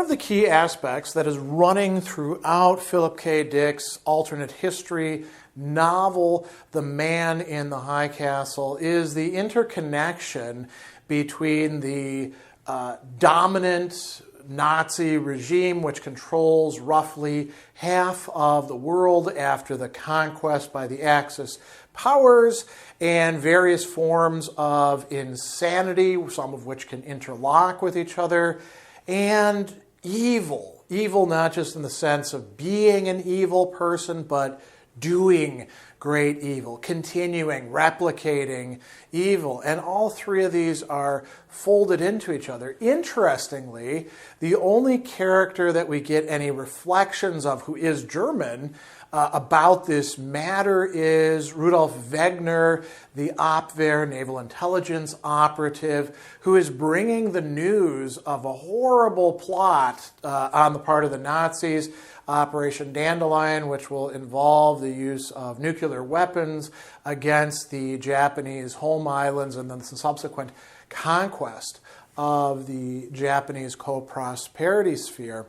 of the key aspects that is running throughout Philip K. Dick's alternate history novel, The Man in the High Castle, is the interconnection between the dominant Nazi regime, which controls roughly half of the world after the conquest by the Axis powers, and various forms of insanity, some of which can interlock with each other, and evil. Evil not just in the sense of being an evil person, but doing great evil, continuing, replicating evil. And all three of these are folded into each other. Interestingly, the only character that we get any reflections of who is German about this matter is Rudolph Wegner, the Abwehr naval intelligence operative, who is bringing the news of a horrible plot on the part of the Nazis, Operation Dandelion, which will involve the use of nuclear weapons against the Japanese home islands and then the subsequent conquest of the Japanese co-prosperity sphere.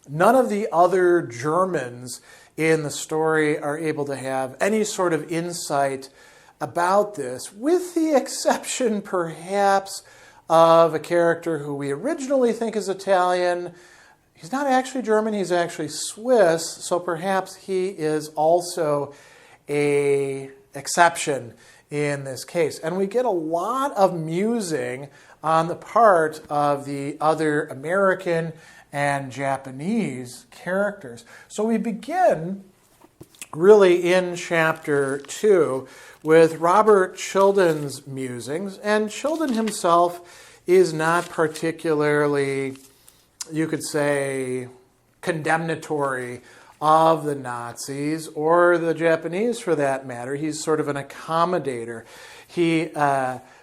None of the other Germans in the story are able to have any sort of insight about this, with the exception perhaps of a character who we originally think is Italian. He's not actually German, he's actually Swiss, so perhaps he is also an exception in this case. And we get a lot of musing on the part of the other American and Japanese characters. So we begin really in chapter 2 with Robert Childan's musings, and Childan himself is not particularly, you could say, condemnatory of the Nazis or the Japanese for that matter. He's sort of an accommodator. He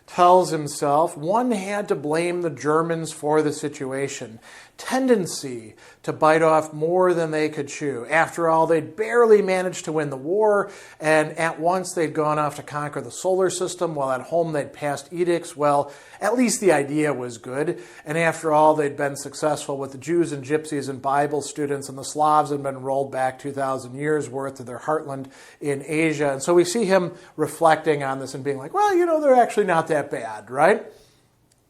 tells himself one had to blame the Germans for the situation. Tendency to bite off more than they could chew. After all, they'd barely managed to win the war, and at once they'd gone off to conquer the solar system, while at home they'd passed edicts. Well, at least the idea was good, and after all, they'd been successful with the Jews and Gypsies and Bible students, and the Slavs had been rolled back 2,000 years worth to their heartland in Asia. And so we see him reflecting on this and being like, well, you know, they're actually not that bad, right?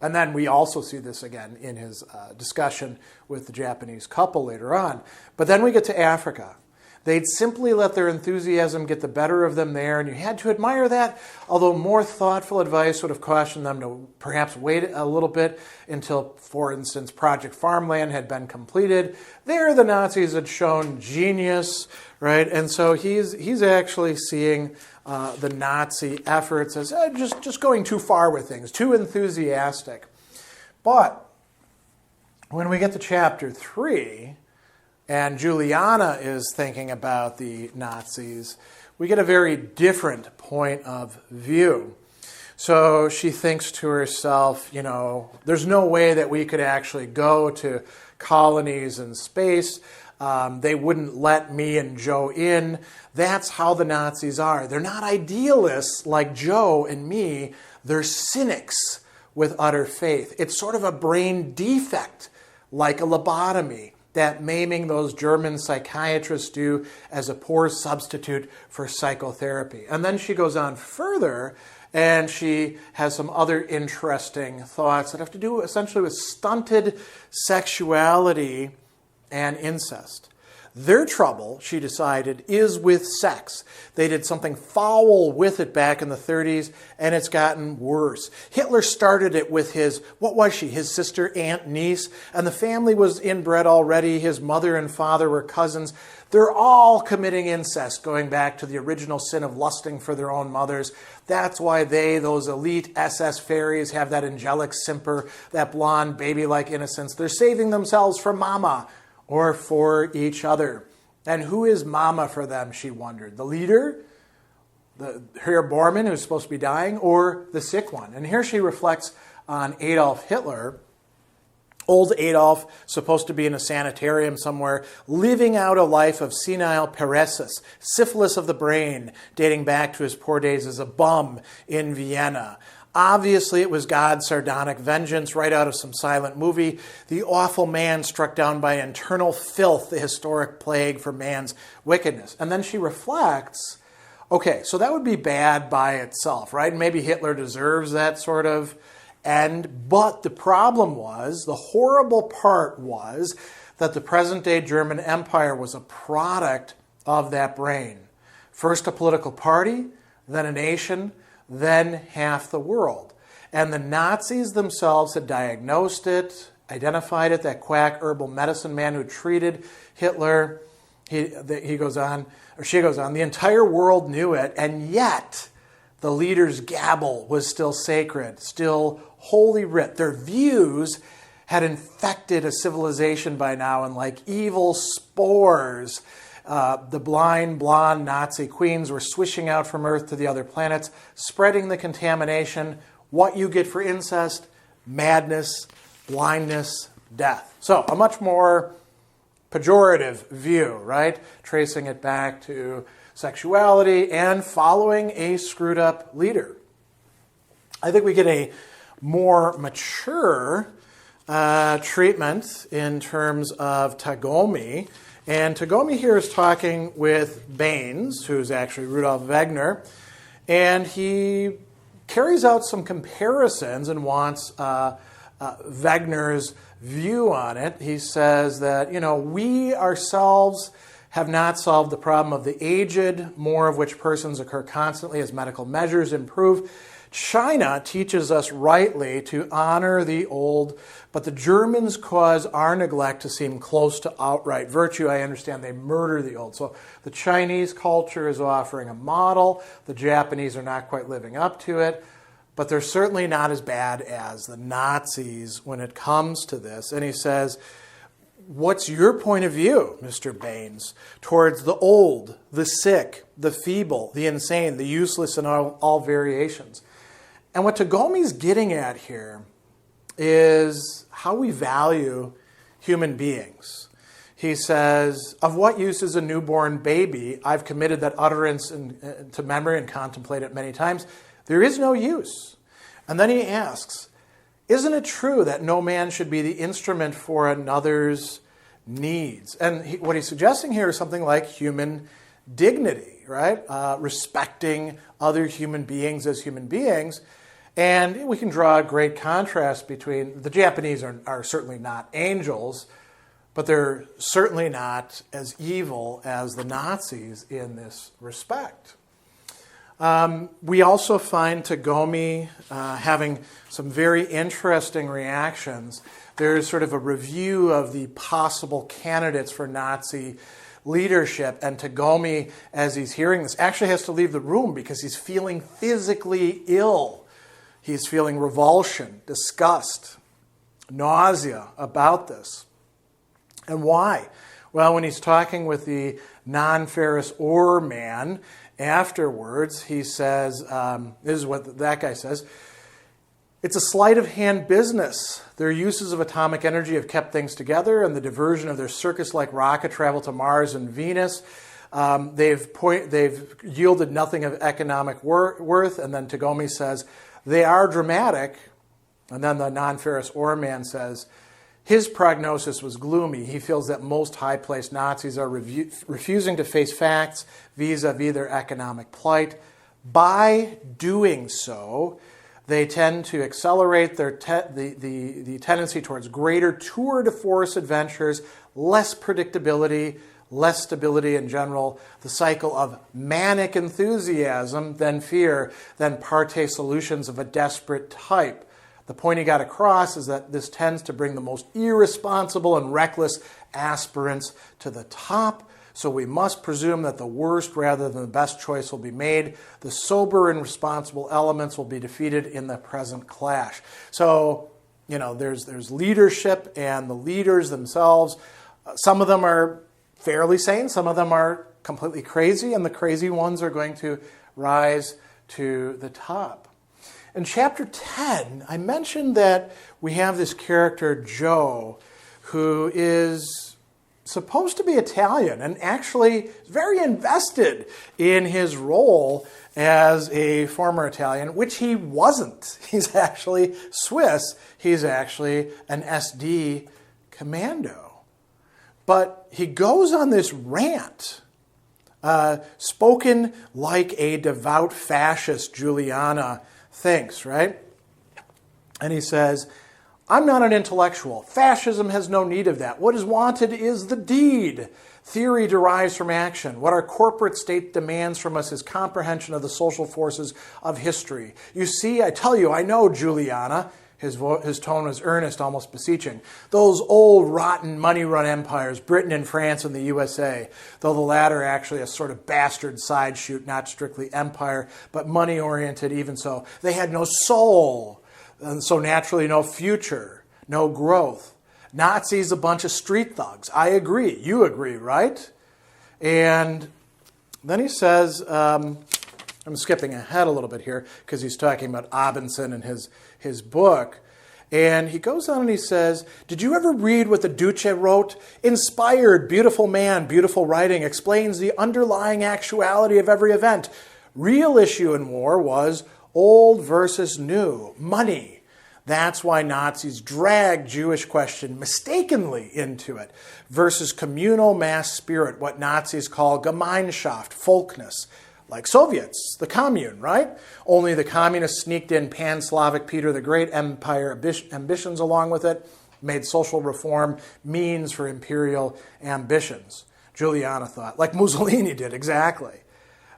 And then we also see this again in his discussion with the Japanese couple later on. But then we get to Africa. They'd simply let their enthusiasm get the better of them there, and you had to admire that, although more thoughtful advice would have cautioned them to perhaps wait a little bit until, for instance, Project Farmland had been completed. There the Nazis had shown genius, right? And so he's actually seeing the Nazi efforts as just going too far with things, too enthusiastic. But when we get to chapter 3, and Juliana is thinking about the Nazis, we get a very different point of view. So she thinks to herself, you know, there's no way that we could actually go to colonies in space. They wouldn't let me and Joe in. That's how the Nazis are. They're not idealists like Joe and me. They're cynics with utter faith. It's sort of a brain defect, like a lobotomy, that maiming those German psychiatrists do as a poor substitute for psychotherapy. And then she goes on further, and she has some other interesting thoughts that have to do essentially with stunted sexuality and incest. Their trouble, she decided, is with sex. They did something foul with it back in the 30s, and it's gotten worse. Hitler started it with his sister, aunt, niece, and the family was inbred already. His mother and father were cousins. They're all committing incest, going back to the original sin of lusting for their own mothers. That's why those elite SS fairies, have that angelic simper, that blonde, baby-like innocence. They're saving themselves from mama, or for each other. And who is mama for them, she wondered. The leader, the Herr Bormann, who's supposed to be dying, or the sick one? And here she reflects on Adolf Hitler. Old Adolf, supposed to be in a sanitarium somewhere, living out a life of senile paresis, syphilis of the brain, dating back to his poor days as a bum in Vienna. Obviously, it was God's sardonic vengeance right out of some silent movie. The awful man struck down by internal filth, the historic plague for man's wickedness. And then she reflects, okay, so that would be bad by itself, right? Maybe Hitler deserves that sort of end. But the problem was, the horrible part was, that the present-day German Empire was a product of that brain. First a political party, then a nation, then half the world. And the Nazis themselves had diagnosed it, identified it, that quack herbal medicine man who treated Hitler. He goes on, or she goes on, the entire world knew it, and yet the leaders' gabble was still sacred, still holy writ. Their views had infected a civilization by now, and like evil spores, the blind, blonde Nazi queens were swishing out from Earth to the other planets, spreading the contamination. What you get for incest, madness, blindness, death. So a much more pejorative view, right? Tracing it back to sexuality and following a screwed up leader. I think we get a more mature treatment in terms of Tagomi. And Tagomi here is talking with Baines, who's actually Rudolph Wegner, and he carries out some comparisons and wants Wegner's view on it. He says that, we ourselves have not solved the problem of the aged, more of which persons occur constantly as medical measures improve. China teaches us rightly to honor the old, but the Germans cause our neglect to seem close to outright virtue. I understand they murder the old. So the Chinese culture is offering a model. The Japanese are not quite living up to it, but they're certainly not as bad as the Nazis when it comes to this. And he says, what's your point of view, Mr. Baines, towards the old, the sick, the feeble, the insane, the useless, and all variations? And what Tagomi's getting at here is how we value human beings. He says, of what use is a newborn baby? I've committed that utterance to memory and contemplate it many times. There is no use. And then he asks, isn't it true that no man should be the instrument for another's needs? And what he's suggesting here is something like human dignity, right? Respecting other human beings as human beings. And we can draw a great contrast between the Japanese are certainly not angels, but they're certainly not as evil as the Nazis in this respect. We also find Tagomi having some very interesting reactions. There's sort of a review of the possible candidates for Nazi leadership, and Tagomi, as he's hearing this, actually has to leave the room because he's feeling physically ill. He's feeling revulsion, disgust, nausea about this. And why? Well, when he's talking with the non-ferrous ore man afterwards, he says, this is what that guy says, it's a sleight of hand business. Their uses of atomic energy have kept things together, and the diversion of their circus-like rocket travel to Mars and Venus, they've yielded nothing of economic worth. And then Tagomi says, they are dramatic. And then the non-ferrous ore man says, his prognosis was gloomy. He feels that most high-placed Nazis are refusing to face facts vis-a-vis their economic plight. By doing so, they tend to accelerate their the tendency towards greater tour de force adventures, less predictability, less stability in general, the cycle of manic enthusiasm, then fear, then parte solutions of a desperate type. The point he got across is that this tends to bring the most irresponsible and reckless aspirants to the top, so we must presume that the worst rather than the best choice will be made. The sober and responsible elements will be defeated in the present clash. So, there's leadership and the leaders themselves. Some of them are fairly sane, some of them are completely crazy, and the crazy ones are going to rise to the top. In chapter 10, I mentioned that we have this character, Joe, who is supposed to be Italian and actually very invested in his role as a former Italian, which he wasn't. He's actually Swiss. He's actually an SD commando. But he goes on this rant, spoken like a devout fascist, Juliana thinks, right? And he says, I'm not an intellectual. Fascism has no need of that. What is wanted is the deed. Theory derives from action. What our corporate state demands from us is comprehension of the social forces of history. You see, I tell you, I know, Juliana. His tone was earnest, almost beseeching. Those old, rotten, money-run empires, Britain and France and the USA, though the latter actually a sort of bastard side shoot, not strictly empire, but money-oriented even so. They had no soul, and so naturally no future, no growth. Nazis, a bunch of street thugs. I agree. You agree, right? And then he says, I'm skipping ahead a little bit here because he's talking about Abendsen and his book. And he goes on and he says, did you ever read what the Duce wrote? Inspired, beautiful man, beautiful writing, explains the underlying actuality of every event. Real issue in war was old versus new, money. That's why Nazis dragged Jewish question mistakenly into it, versus communal mass spirit, what Nazis call Gemeinschaft, folkness, like Soviets, the commune, right? Only the communists sneaked in Pan-Slavic Peter the Great empire ambitions along with it, made social reform means for imperial ambitions. Juliana thought, like Mussolini did, exactly.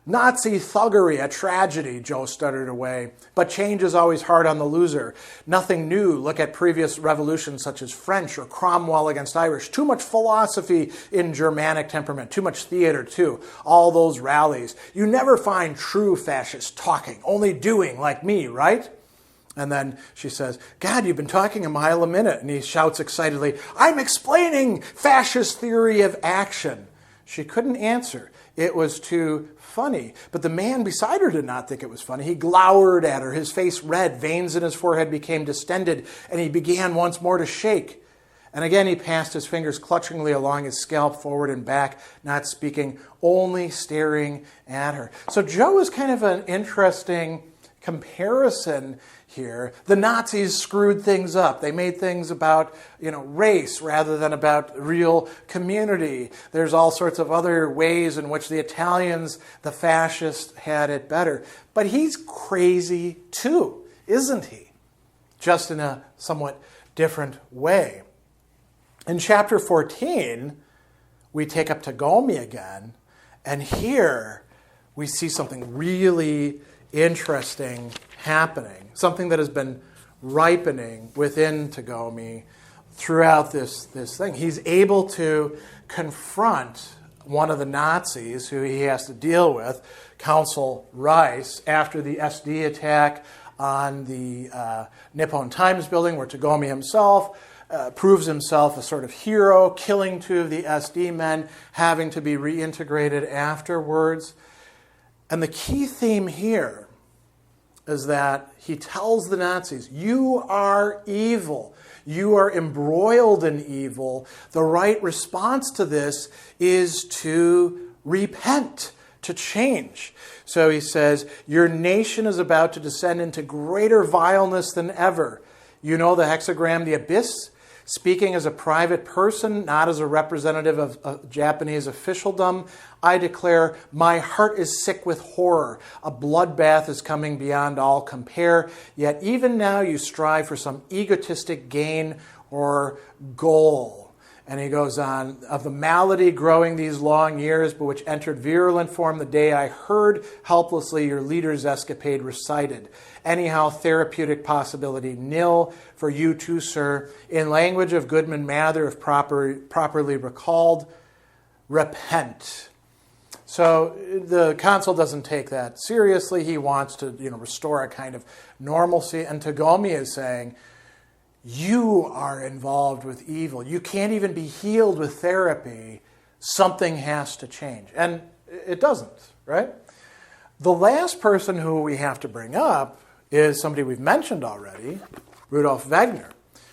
Nazi thuggery, a tragedy, Joe stuttered away. But change is always hard on the loser. Nothing new. Look at previous revolutions such as French or Cromwell against Irish. Too much philosophy in Germanic temperament. Too much theater, too. All those rallies. You never find true fascists talking, only doing like me, right? And then she says, God, you've been talking a mile a minute. And he shouts excitedly, I'm explaining fascist theory of action. She couldn't answer. It was too funny. But the man beside her did not think it was funny. He glowered at her, his face red, veins in his forehead became distended, and he began once more to shake. And again he passed his fingers clutchingly along his scalp, forward and back, not speaking, only staring at her. So Joe is kind of an interesting comparison here. The Nazis screwed things up. They made things about, race rather than about real community. There's all sorts of other ways in which the Italians, the fascists, had it better. But he's crazy too, isn't he? Just in a somewhat different way. In chapter 14, we take up Tagomi again, and here we see something really interesting happening, something that has been ripening within Tagomi throughout this thing. He's able to confront one of the Nazis who he has to deal with, Consul Rice, after the SD attack on the Nippon Times building, where Tagomi himself proves himself a sort of hero, killing two of the SD men, having to be reintegrated afterwards. And the key theme here is that he tells the Nazis, you are evil. You are embroiled in evil. The right response to this is to repent, to change. So he says, your nation is about to descend into greater vileness than ever. You know the hexagram, the abyss? Speaking as a private person, not as a representative of Japanese officialdom, I declare my heart is sick with horror. A bloodbath is coming beyond all compare. Yet even now you strive for some egotistic gain or goal. And he goes on, of the malady growing these long years, but which entered virulent form the day I heard helplessly your leader's escapade recited. Anyhow, therapeutic possibility nil for you too, sir. In language of Goodman Mather, if properly recalled, repent. So the consul doesn't take that seriously. He wants to, restore a kind of normalcy. And Tagomi is saying, you are involved with evil. You can't even be healed with therapy. Something has to change. And it doesn't, right? The last person who we have to bring up is somebody we've mentioned already, Rudolph Wegner,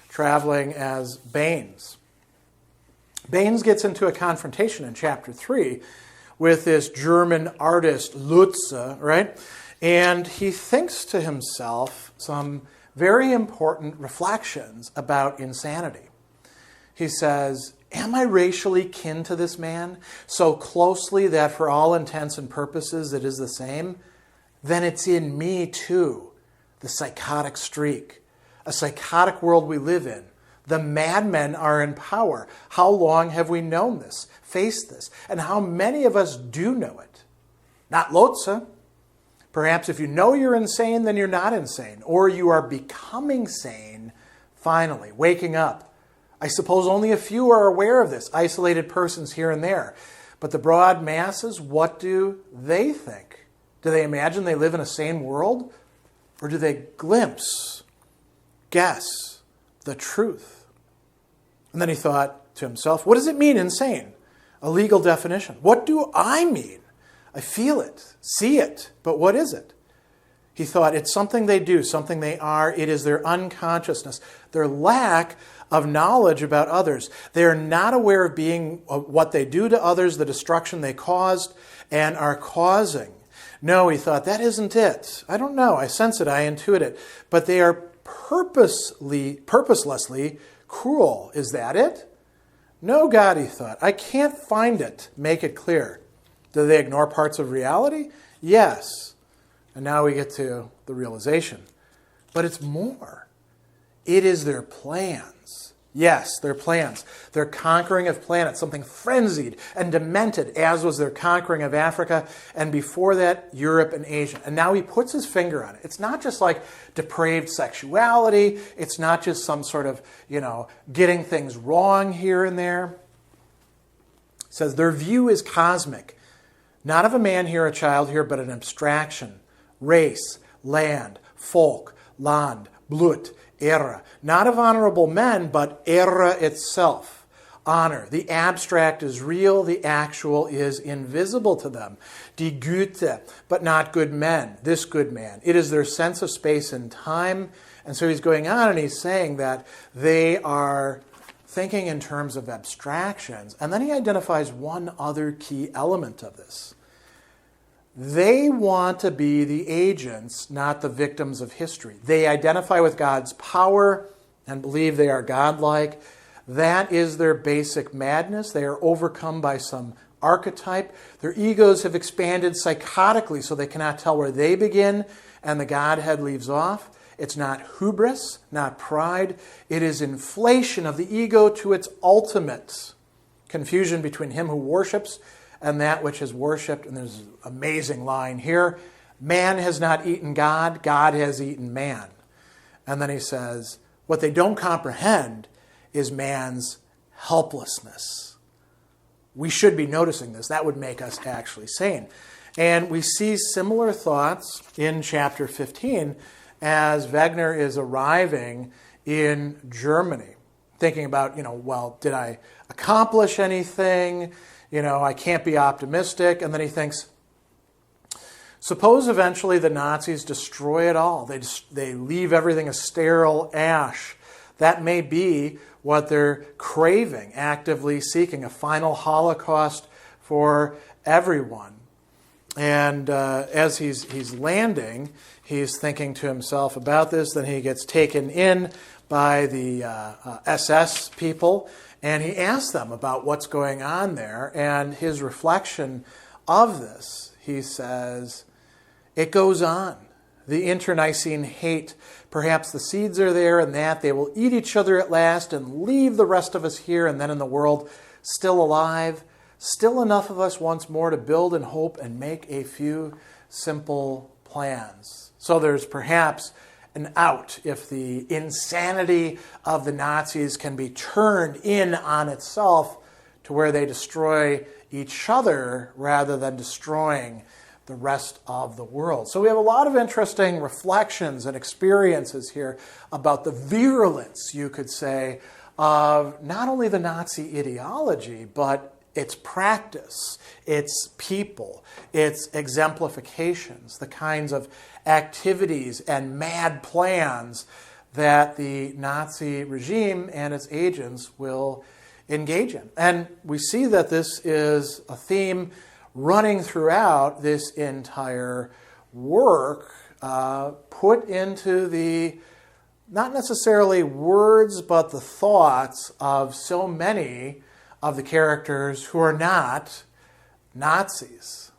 traveling as Baines. Baines gets into a confrontation in chapter 3 with this German artist Lutze, right? And he thinks to himself some very important reflections about insanity. He says, am I racially kin to this man so closely that for all intents and purposes it is the same? Then it's in me too, the psychotic streak, a psychotic world we live in. The madmen are in power. How long have we known this, faced this, and how many of us do know it? Not Lotze. Perhaps if you know you're insane, then you're not insane, or you are becoming sane, finally, waking up. I suppose only a few are aware of this, isolated persons here and there. But the broad masses, what do they think? Do they imagine they live in a sane world? Or do they guess the truth? And then he thought to himself, what does it mean, insane? A legal definition. What do I mean? I feel it, see it, but what is it? He thought it's something they do, something they are. It is their unconsciousness, their lack of knowledge about others. They are not aware of being what they do to others, the destruction they caused and are causing. No, he thought, that isn't it. I don't know. I sense it. I intuit it. But they are purposelessly cruel. Is that it? No, God, he thought. I can't find it. Make it clear. Do they ignore parts of reality? Yes. And now we get to the realization. But it's more. It is their plans. Yes, their plans. Their conquering of planets, something frenzied and demented, as was their conquering of Africa, and before that, Europe and Asia. And now he puts his finger on it. It's not just like depraved sexuality. It's not just some sort of, getting things wrong here and there. It says their view is cosmic. Not of a man here, a child here, but an abstraction. Race, land, folk, land, Blut, Ehre. Not of honorable men, but Ehre itself. Honor. The abstract is real, the actual is invisible to them. Die Güte, but not good men. This good man. It is their sense of space and time. And so he's going on and he's saying that they are thinking in terms of abstractions. And then he identifies one other key element of this. They want to be the agents, not the victims of history. They identify with God's power and believe they are godlike. That is their basic madness. They are overcome by some archetype. Their egos have expanded psychotically so they cannot tell where they begin and the Godhead leaves off. It's not hubris, not pride. It is inflation of the ego to its ultimate. Confusion between him who worships and that which is worshipped. And there's an amazing line here. Man has not eaten God, God has eaten man. And then he says, what they don't comprehend is man's helplessness. We should be noticing this. That would make us actually sane. And we see similar thoughts in chapter 15 as Wegner is arriving in Germany, thinking about, did I accomplish anything? I can't be optimistic. And then he thinks, suppose eventually the Nazis destroy it all. They leave everything a sterile ash. That may be what they're craving, actively seeking, a final Holocaust for everyone. And as he's landing, he's thinking to himself about this. Then he gets taken in by the SS people, and he asks them about what's going on there. And his reflection of this, he says, it goes on. The internecine hate, perhaps the seeds are there and that they will eat each other at last and leave the rest of us here and then in the world still alive, still enough of us once more to build and hope and make a few simple plans. So there's perhaps an out if the insanity of the Nazis can be turned in on itself to where they destroy each other rather than destroying the rest of the world. So we have a lot of interesting reflections and experiences here about the virulence, you could say, of not only the Nazi ideology, but its practice, its people, its exemplifications, the kinds of activities and mad plans that the Nazi regime and its agents will engage in. And we see that this is a theme running throughout this entire work, put into the, not necessarily words, but the thoughts of so many of the characters who are not Nazis.